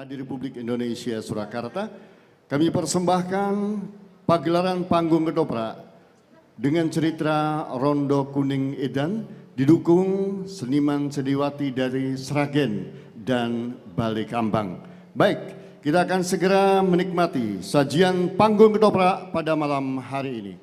di Republik Indonesia Surakarta, kami persembahkan pagelaran panggung ketoprak dengan cerita Rondo Kuning Edan didukung seniman seniwati dari Sragen dan Balikambang. Baik, kita akan segera menikmati sajian panggung ketoprak pada malam hari ini.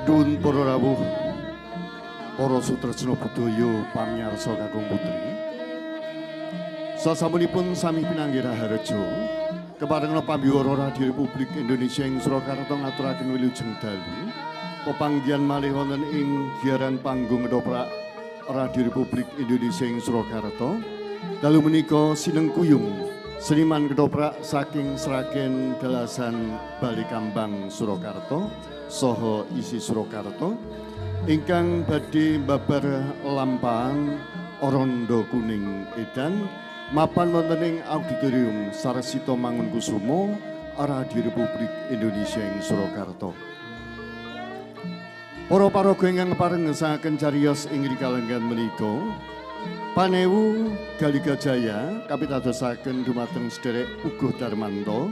Dun para rawuh, para sutresna budaya pamiyarsa kakung putri. Sasampunipun sami pinanggih raharja, keparengna pambiwara Radio Republik Indonesia ing Surakarta ngaturaken wilujeng dalu pepanggihan malih wonten ing giaran panggung ketoprak Radio Republik Indonesia ing Surakarta. Dalu menika sinengkuyung seniman ketoprak saking Sragen Dalasan Balikambang Surakarta saha isi Surakarta ingkang badhe babar lampahan Rondo Kuning Edan mapan wonten ing auditorium Sarsita Mangunkusumo Radio Republik Indonesia ing Surakarta. Para paraga ingkang parengesaken cariyos ing rikalenggan menika panewu Galigajaya kapitadosaken dumateng sederek Uguh Darmanto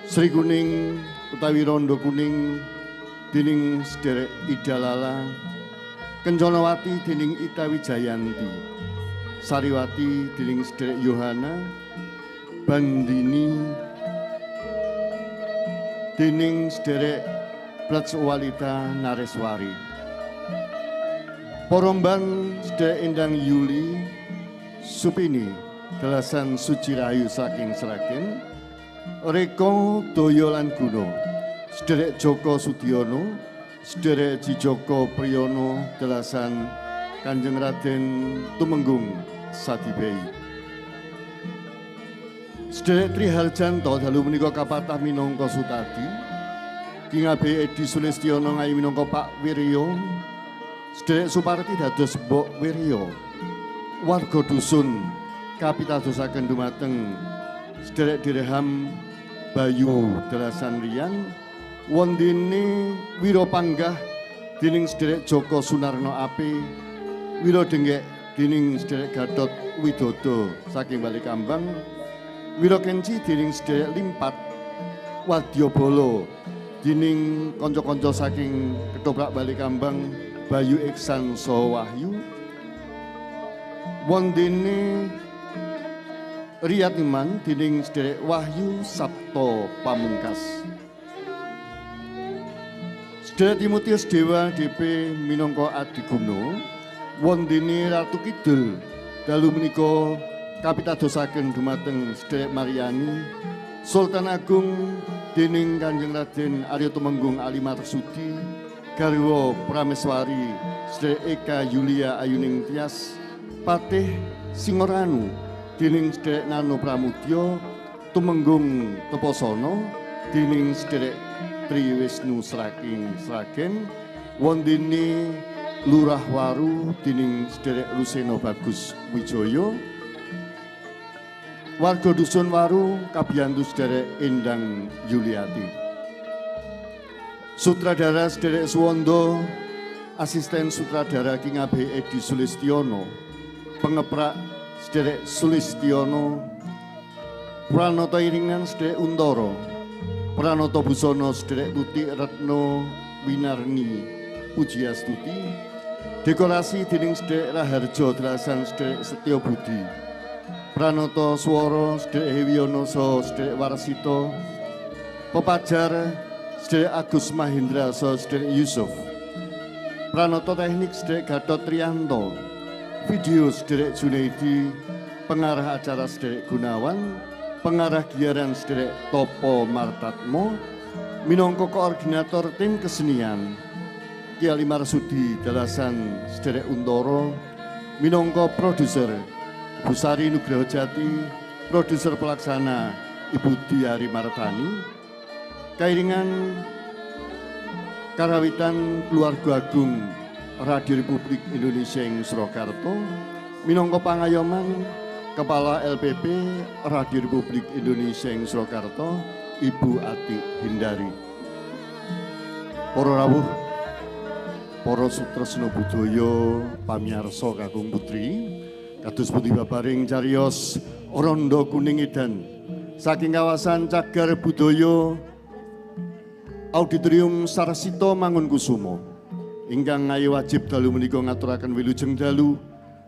Sri Kuning utawi Rondo Kuning dening sederek Idalala, Kenconowati dening Ita Wijayanti, Sariwati dening sederek Yohana, Bandini dening sederek Platswalita Nareswari, Poromban sederek Endang Yuli, Supini Dalasan Suci Rahayu saking Sragen, Reko Daya lan Guna, sederek Joko Sudiono, sederek Jijoko Priyono Dalasan Kanjeng Raden Tumenggung Sadibei. Sederek Triharjanto dalu menika kapatah minangka Sutadi, Kingabe Edi Sulistiono ngayi minangka Pak Wiryo, sederek Suparti dados Mbok Wiryo. Warga dusun kapitadosaken dumateng sederek Dirham Bayu Dalasan Riyan, wondene Wiropanggah dening sederek Joko Sunarno Ape, Wirodenggek dening sederek Gatot Widodo saking Balikambang, Wirokenci dening sederek Limpat, Wadyabala dening kanca-kanca saking Ketoprak Balikambang, Bayu Iksan saha Wahyu, wondene Riyad Iman dening sederek Wahyu Sabto Pamungkas. Sederek Timotius Dewa DP minangka Adiguna, wondene Ratu Kidul dalu menika kapitadosaken dumateng sederek Mariani, Sultan Agung dening Kanjeng Raden Arya Tumenggung Ali Marsudi, garwa Prameswari sederek Eka Yulia Ayuning Tias, Patih Singoranu dening sederek Nano Pramudya, Tumenggung Teposono dening sederek Tri Wisnu saking Sragen, wondene Lurah Waru dening sederek Luseno Bagus Wijaya, warga dusun Waru kabiyantu sederek Endang Yuliati. Sutradara sederek Suwondo, asisten sutradara Kingabe Edi Sulistiono, pengeprak sederek Sulistiono, Pranata Iringan sederek Untara, Pranata Busana sederek Tuti Retno Winarni Pujiastuti, dekorasi dening sederek Raharja Dalasan sederek Setyo Budi, Pranoto Swara Sedherek Hewiono saha Sedherek Warsito, pepajar Sedherek Agus Mahendra saha Sedherek Yusuf, Pranoto Teknik Sedherek Gatot Triyanto, video Sedherek Junaidi, pengarah acara Sedherek Gunawan, pengarah giaran Sedherek Topo Martatmo, minangka koordinator tim kesenian Ki Ali Marsudi Dalasan Sedherek Untoro, minangka produser Busari Nugroho Jati, produser pelaksana Ibu Diari Martani, kairingan karawitan keluarga agung Radio Republik Indonesia ing Surakarta, minangka pangayoman Kepala LPP Radio Republik Indonesia ing Surakarta, Ibu Ati Hindari. Para rawuh, para sutresna budaya, pamirsa kakung putri, kados pundi babaring cariyos Rondo Kuning Edan saking kawasan Cagar Budaya Auditorium Sarsito Mangunkusumo ingkang ngayu wajib dalu menika ngaturaken wilujeng dalu,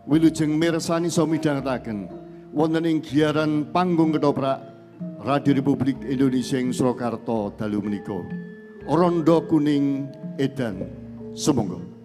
wilujeng mirsani saha midhangetaken wonten ing giaran panggung ketoprak Radio Republik Indonesia ing Surakarta dalu menika. Rondo Kuning Edan, sumangga.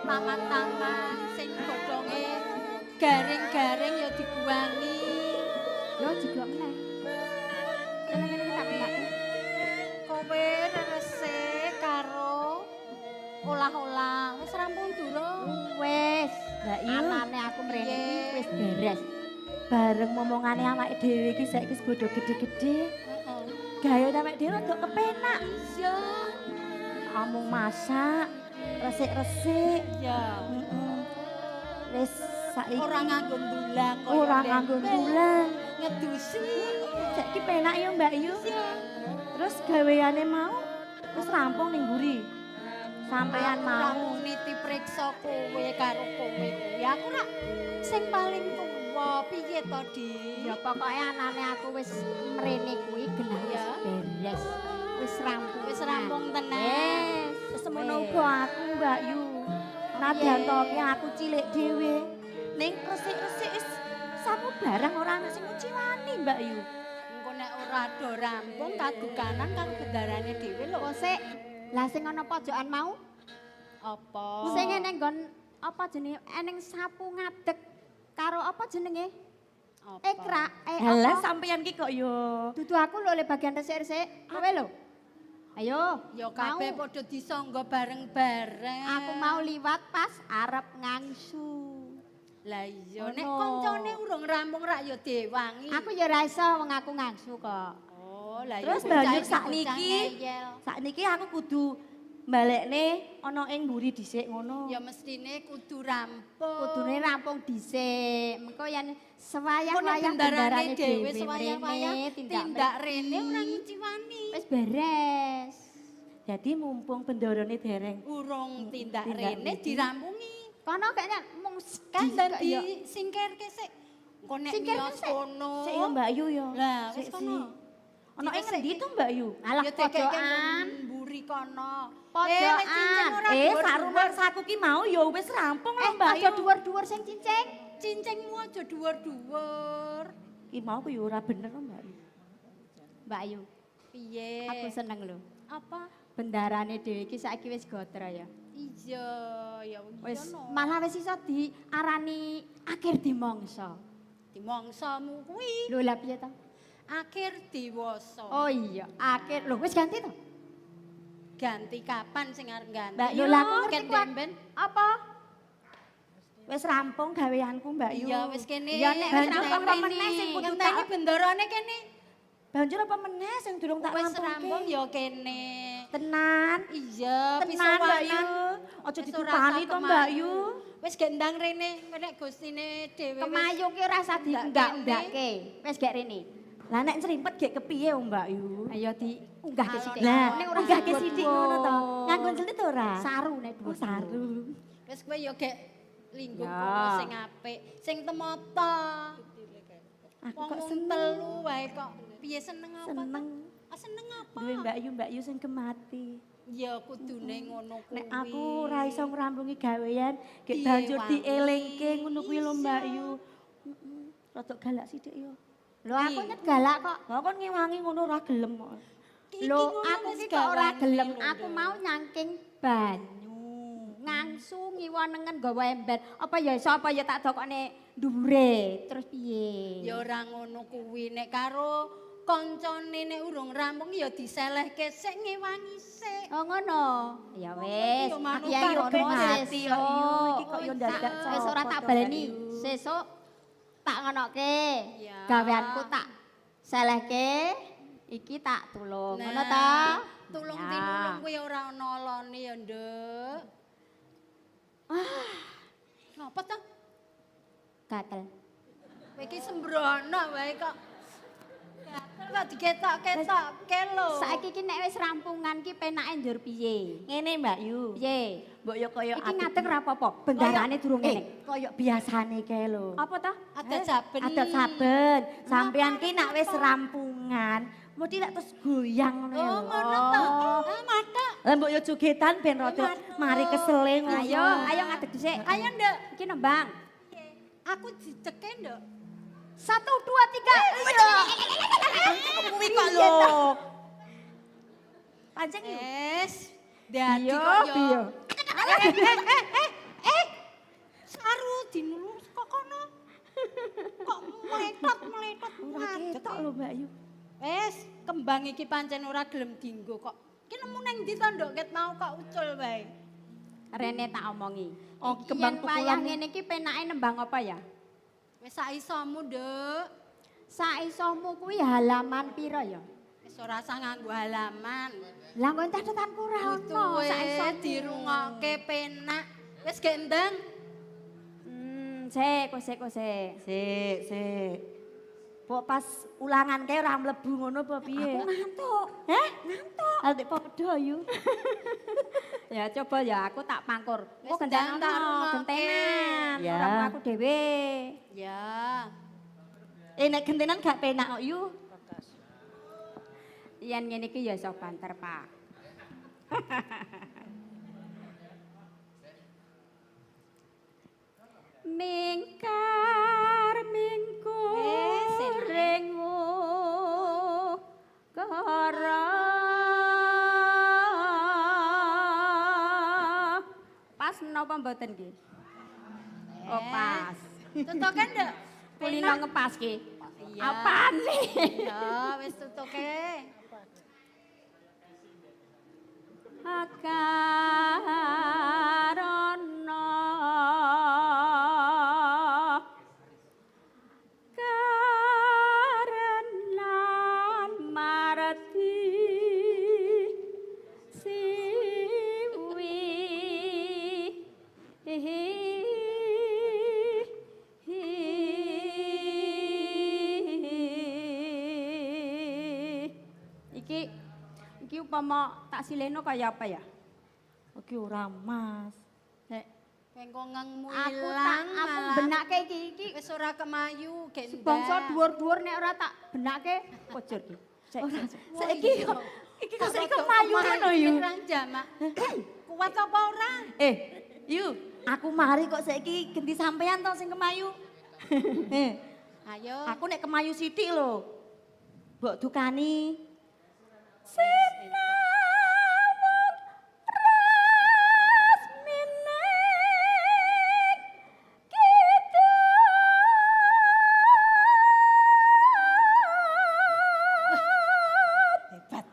Taman-taman sing godhonge garing-garing ya dibuangi. Yo juga meneh. Kene-kene tak mbakku. Kowe resik karo olah-olah wis rampung durung? Wis, Mbak Yu. Anane aku mrene iki wis beres. Bareng momongane awake dhewe iki saiki wis bodho gede-gede. Heeh. Gaya awake dhewe rada kepenak. Iya. Amung masak, resik-resik. Iya. Wis saiki Ora nganggo ndulang kaya ora nganggo tulang. ngedusi. Saiki penak ya Mbak Yu. Terus gaweane mau wis rampung ning mburi. Sampean mau niti priksa kowe karo kowe kuwi. Aku rak sing paling tuwa piye to, Di? ya pokoke anane aku wis mrene kuwi genah wis Ya. beres. Wis rampung. Wis rampung tenan. Wis semono uga aku Mbak Yu. Nadyan to ki aku cilik dhewe. Ning resik-resik wis samu barang ora ana sing nguciwani Mbak Yu. Engko nek ora do rampung kadukanan karo bendarane dhewe lho. Kok sik lah sing ana pojokan mau Apa? sing ning nggon apa jenenge eneng sapu ngadeg karo apa jenenge? Apa? Ekrak. Halah Apa? sampeyan ki kok yo. Dudu aku lho le bagian resik-resik. Kowe lho. Ayo. Ya kabeh mau. padha disangga bareng-bareng. Aku mau liwat pas arep ngangsu. Lah iya Ono. nek koncone urung rampung rak ya diwangi. Aku ya ora iso wong aku ngangsu kok. Oh, lah iya Terus bocah banyu iki sakniki. bocah ngeyel. Sakniki aku kudu balekne ana ing mburi dhisik ngono. Ya mestine kudu rampung. Kudune rampung dhisik. Mengko yen Kok nek sewayah-wayah bendarane dhewe dhewe sewaya-waya mrene, tindak rene ora ngiciwani. wis beres. Jadi mumpung bendarane dereng. Urung tindak Tindak rene rene. dirampungi. Kono kayaknya mung Kan sedih dan kok ya. disingkirke sik. Engko nek Singkirke miyos sik. kono. Sik yo Mbak Yu yo. Lah wis Sik, kono. sik. Ana ing Diresik. endi to Mbak Yu? Alah Ya dekek pojokan. mburi kono. Pojokan. nek cincin ora Sarungan saku ki mau yo wis rampung lho Mbak aja Yu. dhuwur-dhuwur sing cincing. Cincingmu aja dhuwur-dhuwur. Ki mau ku yo ora bener lho Mbak Yu. Mbak Ayu, Piye? aku seneng lho. Apa? Bendarane dhewe iki saiki wis gotra ya. Iya, ya Wis no. malah wis iso diarani akhir dimangsa. Di mangsamu kuwi Lho lah piye to? akhir dewasa. Oh iya, akhir lho wis ganti to? Ganti kapan sing arep ganti? Mbak Lho Yu, lah aku ngerti Ken kuat. demben. Apa? Wis rampung gaweanku Mbak Yu. Iya wis kene. Ya, nek wis Ngenteni- rampung apa meneh sing kudu ngenteni tak- bendarane kene. Banjur apa meneh sing durung tak Wis rampung rampungke? ya kene. Tenan. Iya, Tenan Mbak Yu. pisawanan. Aja Wis ditupani ora to usah Mbak kemayu. Yu. Wis gendang rene, nek gustine dhewe. Kemayu ki ora usah diunggah-unggahke. Wis gek rene. Lah nek serimpet gek kepiye Mbak Yu? Ayo diunggahke sithik. Lah, Ning ora unggahke dhuwur. sithik ngono to. Nganggo jelit ora? Saru nek Oh, dhuwur. saru. Wis kowe ya gek linggung Ya. kono sing apik, sing temata. Aku Wong kok mung seneng. telu wae kok. Piye seneng apa? to? Seneng. Ah, seneng apa? Duwe Mbak Yu sing kemati. Ya kudune ngono kuwi. Nek aku ora iso ngrampungi gawean, gek Piye banjur wangi? dielingke ngono kuwi lho Mbak Iya. Yu. Heeh. Rada galak sithik yo. Lho aku nyet galak kok. Lah kon ngewangi ngono ora gelem kok. Iki Lho ngono aku wis ki kok ora gawane gelem. lho, Aku Nduk. mau nyangking banyu. Ngangsu ngiwonengen gawa ember. Apa ya iso apa ya tak dokone dhuwure. Terus piye? Ya ora ngono kuwi nek karo kancane nek urung rampung ya diselehke sik ngewangi sik. Oh ngono. Ya wis. Yo manut Ya yo karo mati sesuk. kok yo. Iki kok yo dadak Wis ora tak copot, baleni. Mbak Yu. Sesuk tak ngonoke. Ya. Gaweanku tak selehke. Iki tak tulung. Ngono ta? Tulung Ya. tinulung kuwi ora ana olone ya, Nduk. Ngapa to? Gatel. Kowe iki sembrono wae kok. Kok diketok-ketokke lho. Saiki ki nek wis rampungan ki penake ndur piye? Ngene Mbak Yu. Piye? Mbok yo kaya Iki ngadeg ora apa-apa, bendarane durung ngene. Kaya biasane kae lho. Apa to? Ada saben. Adat saben. Sampean ki nek wis rampungan, mesti lek terus goyang ngono ya. Oh, ngono to. Ah, mathok. Lah mbok yo jogetan ben rada mari kesele ngono. Ayo ngadeg dhisik. Ayo, Nduk. Iki nembang. Aku diceke, Nduk. 1 2 3. Iya. Kuwi kok lho. Pancen yo. Wes. Dadi Iya, kok yo. piye? Saru dinulus kok kono. Kok meletot Ora ketok lho Mbak Yu. Wes, kembang iki pancen ora gelem dienggo kok. Ki nemu ning ndi to, Nduk? Ket mau kok ucul wae. Rene tak omongi. Oh, kembang Yen wayah pukulan. ngene iki penake nembang apa ya? Wes sak isomu, Nduk. Saisomu kuwi halaman pira ya? Wis ora usah nganggo halaman. Lah kok catatanku ora ono Wis saisomu. dirungokke penak. Wis gendeng. Sik. Sik. Kok pas ulangan kae ora mlebu ngono apa piye? Aku ngantuk. Heh? Ngantuk. Aldik padha Yu. Ya coba ya aku tak pangkur. Wis Kok gentenan tak rungokke. gentenan. Ya. Ora mau aku dhewe. Ya. Nek gentenan gak penak kok Yu. Yen ngene iki ya iso banter, Pak. Mingkar mingkur ringu kara. Pas napa mboten nggih? Oh pas. Tutuke, Nduk. Kulino ngepas ki. Iya. Apane? Ya, wis tutuke. Akarana karenan marati siwi iki upama tak sileno kaya apa ya? Oke ora Mas. Nek Pengkongengmu aku ilang aku malah. benake iki Wis ora kemayu, gendeng. bangsa dhuwur-dhuwur nek ora tak benake kojur iki. Saiki iki kok saiki kemayu ngono Yu. Pirang jamak. Kuat apa ora? Yu, aku mari kok saiki ganti sampean to sing kemayu. Ayo. Aku nek kemayu sithik lho. Mbok dukani. Hebat.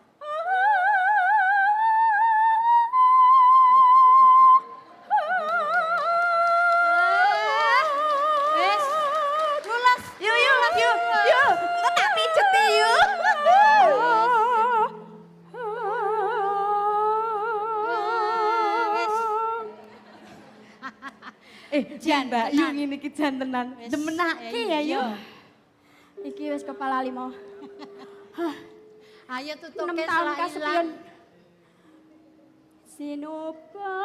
Wes, lulas. Yu. Engko tak pijeti Yu. Jan Mbak Yu ngene iki jan tenan. Wes, Demenake ya Yu. iya. Iki wis kepala 5. Ayo 6 tutuke tahun selak kasepian. ilang. Sinupa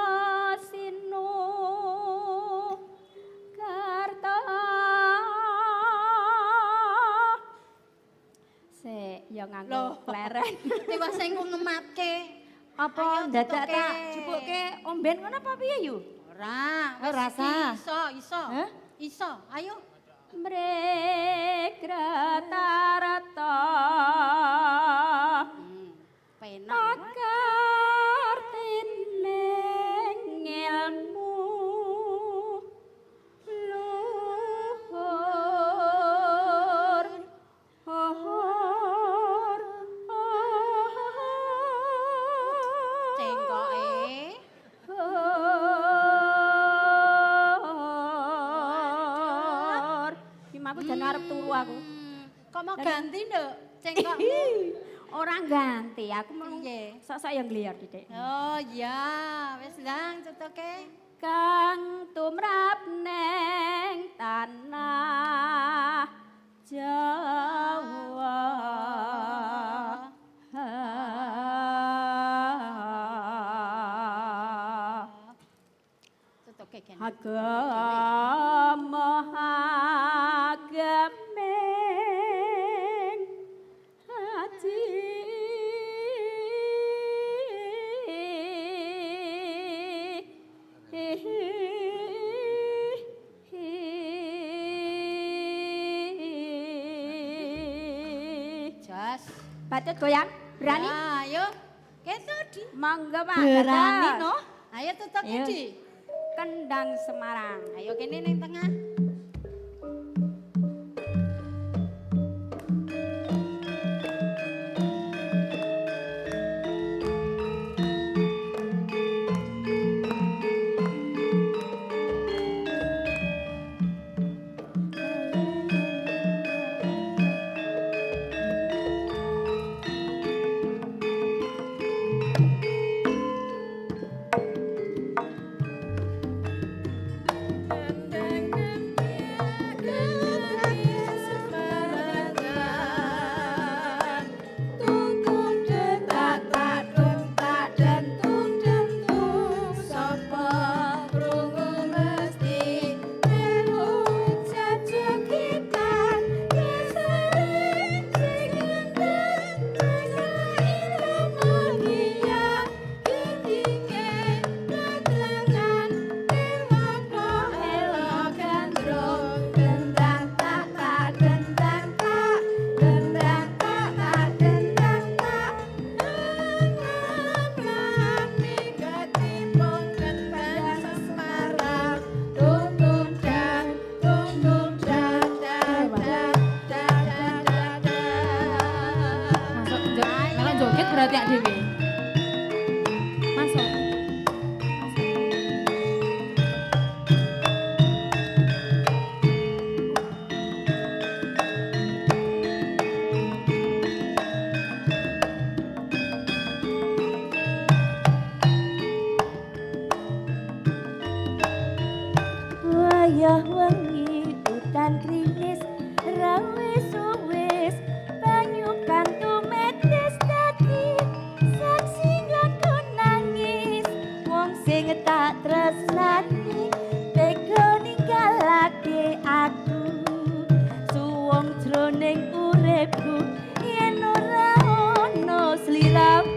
sinu karta. Sik, ya nganggo Loh. pleren. Tiwas sing ngematke. Apa Ayo, dadak tutuke. tak jupuke omben ngono apa piye yu? Ora, Oh, wis rasa. Iso. Hah? Iso, ayo. Mrekrata-rata Penak. pakar tining ilmu luhur Cengkoke. Aku jan arep turu aku. Kok mau ganti, Nduk? Cengkokmu. Orang ganti, aku mau Piye? sok-sok yang liar didik. Oh iya, wis lang tutuke. Kang tumrap neng tanah Jawa. agama agemen haji Jas. Patut goyang, berani? Ayo, keto di. Mangga Pak. Berani no. Ayo tutuk Ayo. di. Kendang Semarang. Ayo kene ning tengah. Joget berarti ya Dewi. Masuk. Wayah wengi udan krimis rawe suwis banyu kantu metes dadi saksi ngaku nangis wong sing tak tresnani tega ninggalake aku suwung jroning uripku yen ora ono sliramu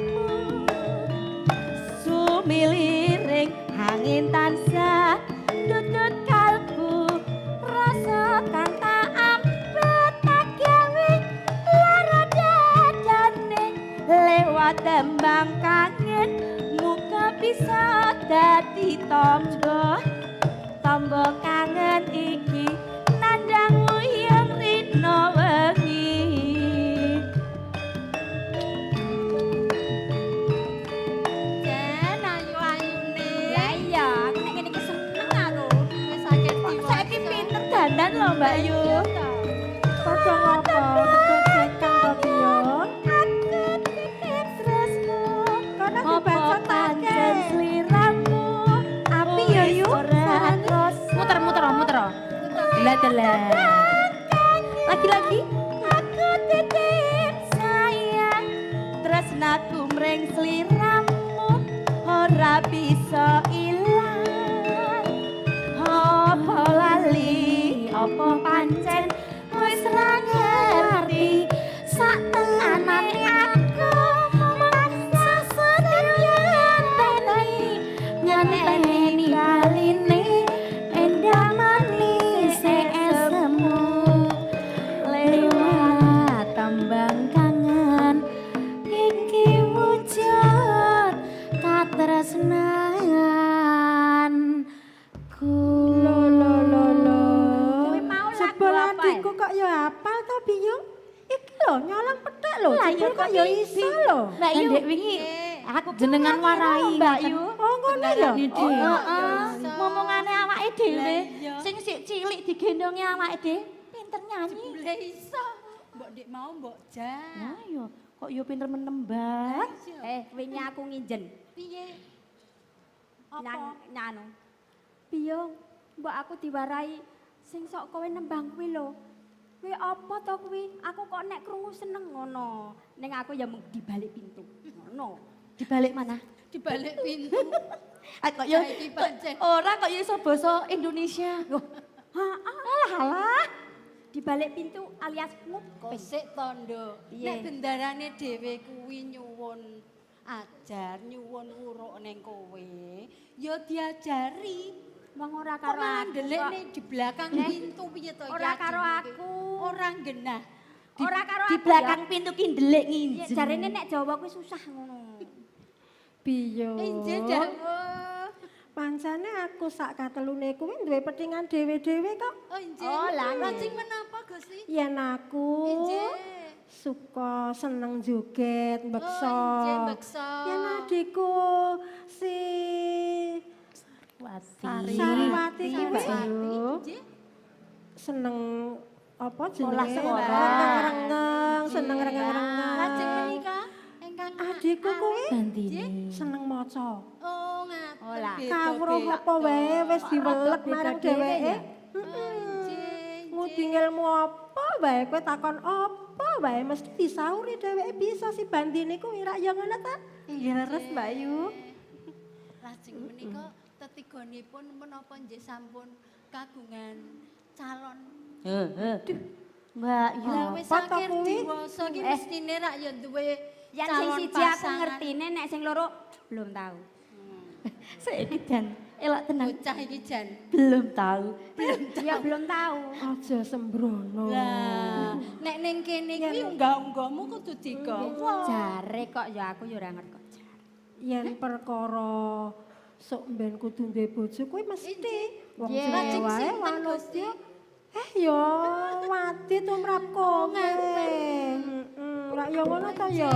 sumiliring angin tansah tutut kalbu rasa kang tak ampet tak gawe lara dadane lewat tembang kangen muka bisa dadi tombo tombo kangen iki nandang uyang rino wengi Jen ayu-ayune. Lah iya, aku nek ngene iki seneng aku. Wis sakit diwaca. saiki pinter dandan lho Mbak Yu padha ngopo ketek kang piye aku titip tresno kono dibaca pancen sliramu api yo Yu Muter. Delah. lagi aku titip sayang tresnaku mring sliramu ora bisa ilang apa lali apa pancen wis ra ngerti sak tenganane aku memaksa sedaya ngenteni baline endah manis esemu lewat tambang kangen iki wujud katresnanku Kowe mau lagu Sebelah apa? adikku kok ya hafal to Biyu? Iki lho nyolong petek lho. Lah, Jebul iya, kok kok ya iki? iso lho. Mbak Yu Ndek wingi aku jenengan warai Mbak ngoten. Yu Oh ngono ya. Didi. Oh, heeh ngomongane awake dhewe Lah, iya. sing sik cilik digendongi awake dhewe pinter nyanyi Jebule iso. Mbok Dik mau mbok jan. ya yo kok yo pinter menembak Wingi aku nginjen. Piye? Nyanu. Biyo, mbok aku diwarai sing sok kowe nembang kuwi lho. Kuwi apa to kuwi? Aku kok nek krungu seneng ngono. Ning aku ya mung di balik pintu. Ngono. Di balik mana? Di balik pintu. Kok ya Saiki pancen. ora kok ya iso basa Indonesia. Alah. Di balik pintu alias ngukum. Besik tondo. Piye? Nek bendarane dhewe kuwi nyuwun ajar, nyuwun wuruk ning kowe, ya diajari. Wong ora Kok karo malah aku. ndelik kok. nih di belakang pintu piye to Ora karo aku. Ora genah. Ora karo di aku. belakang pintu ki ndelik Ya, nginjen. jarene nek Jawa kuwi susah ngono. Biyo. Injih dawuh. Pancane aku sak katelune kuwi duwe petingan dhewe-dhewe kok. Oh injih. Oh, lah, Lajeng menapa Gusti? Yen aku Injih. suka seneng joget, mbeksa. Oh, injih mbeksa. Yen adikku si Sariwati kuwi Injih. seneng apa jenenge? Olah sekolah. Rengeng-rengeng, seneng rengeng-rengeng. Lajeng menika ingkang Adikku kuwi Gantine. seneng maca. Oh ngaten. Oh, lah. Kawruh apa wae wis diwelet marang dheweke. Ngudi ilmu apa wae kowe takon apa wae mesti disauri dheweke bisa si bandine kuwi rak ya ngono ta? Iya leres Mbak Yu. Lajeng menika tetigonipun menapa nggih sampun kagungan calon. Mbak Yu. Lah wis Apa to akhir kuwi? diwasa ki mestine rak ya duwe Yang sing calon siji aku pasangan. ngertine nek sing loro belum tahu. Saiki dan elak tenang. Bocah iki jan. Belum tahu. Ya belum tahu. Aja sembrono. Lah, nek ning kene kuwi unggah-unggahmu kudu digawa. Jare kok ya aku ya ora ngerti kok. Yen perkara sok mben kudu duwe bojo kuwi mesti wong Nggih. jenenge Lajeng wae sinten, wanita. Gusti? Ya wati tumrap kowe. Rak ya ngono ta ya.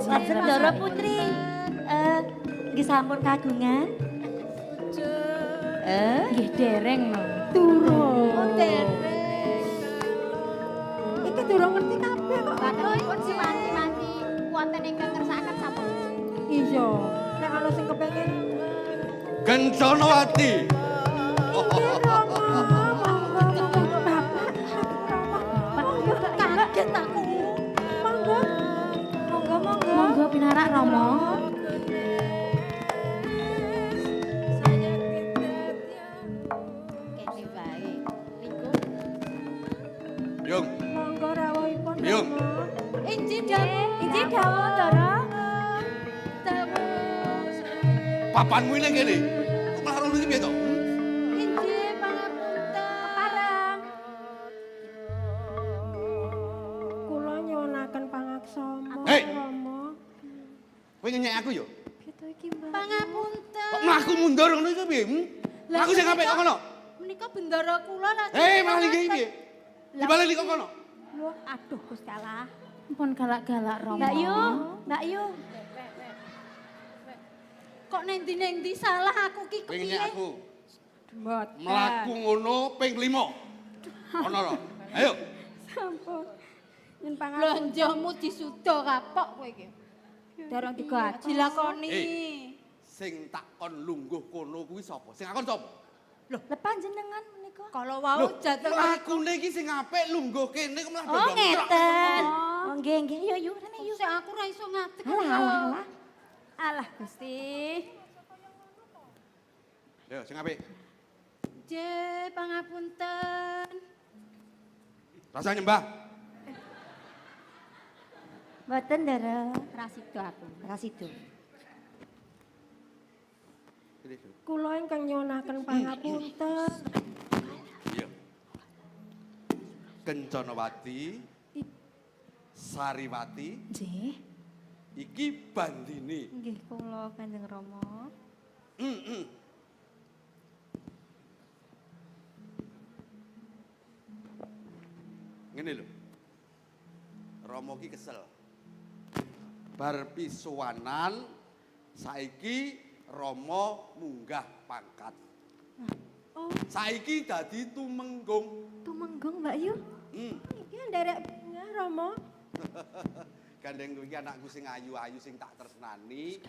Lajeng Dara Putri. Nggih sampun kagungan. Nggih dereng no. Durung. Dereng. Iki durung ngerti kabeh kok. Padahal pun si wanti-wanti wonten ingkang ngersakaken sampun. Iya, nek ana sing kepengin Kencanawati. Kaget aku. Monggo pinarak Rama. Kene wae. Niku Yung, monggo rawuhipun. Yung. injih dawuh. Injih dawuh Dara. Dawuh. papanmu ini kene. Kok malah rono iki piye to? Injih pangapunten. Parang. Kula nyuwunaken pangaksama Hei! Rama. Kowe ngenyek aku yo. Gitu iki, Mbak. Pangapunten. Kok mlaku mundur ngono iki piye? Lah, Aku sing apik kok ngono. Menika bendara kula lajeng. Hei, malah iki piye? Dibalik kok ngono. Loh, aduh Gusti Allah. Pun galak-galak Rama. Mbak Yu, Mbak Yu. Kok nendi-nendi salah aku ki Kowe kepiye? ngenyek aku. Mboten. Mlaku ngono ping 5. Ono lho. Ayo. Sampun. Yen pangapunten Blonjomu disuda kapok kowe iki. dorong digaji. Dilakoni. Sing takon lungguh kono kuwi sapa? Sing takon sapa? Lepan jenengan menika. Kalau wau jatuh Lakune iki sing apik lungguh kene kok malah Oh dodong. ngeten. Oh nggih nggih yo yo rene yo. Sik aku ra iso ngadeg. Alah. Alah Gusti. Yo sing apik. Je pangapunten. Rasa nyembah. Mboten Dara. Rasido aku. Rasido. Kula ingkang nyuwunaken pangapunten. Iya. Kencanawati, Sariwati, Nggih. iki bandine. Nggih kula Kanjeng Rama. Ngene lho. Rama ki kesel. Bar pisuwanan saiki Rama munggah pangkat. Oh, Saiki dadi tumenggung. Tumenggung Mbak Yu. iki nderek Rama. Gandeng kuwi anakku sing ayu-ayu sing tak tresnani.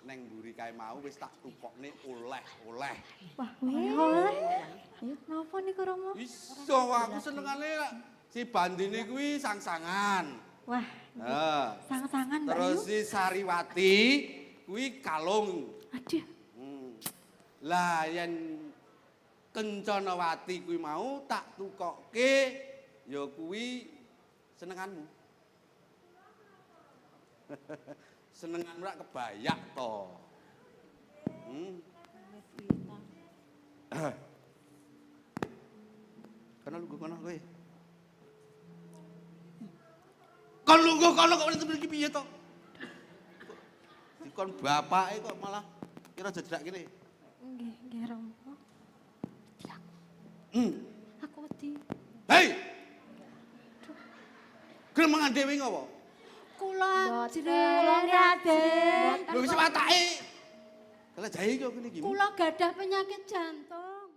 Neng mburi kae mau wis tak tukokne oleh-oleh. Wah, oleh. Ayo napa niku Rama? Iso aku senengane si bandine kuwi sang-sangan. Wah, sang-sangan Mbak Yu. Terus si Sariwati kuwi kalung. Aduh. Lah yen Kencanawati kuwi mau tak tukokke ya kuwi senenganmu. Senenganmu rak kebayak to. Kono lungguh kono kowe. Kon lungguh kono kok iki piye to? Dikon bapake kok malah kira jejrak kene. Nggih, Rama. Aku wedi. Hei. Gelem mangan dhewe ngopo? Kula jroning Raden. Lho wis watake. Kalau jahe kok ngene iki. Kula gadah penyakit jantung.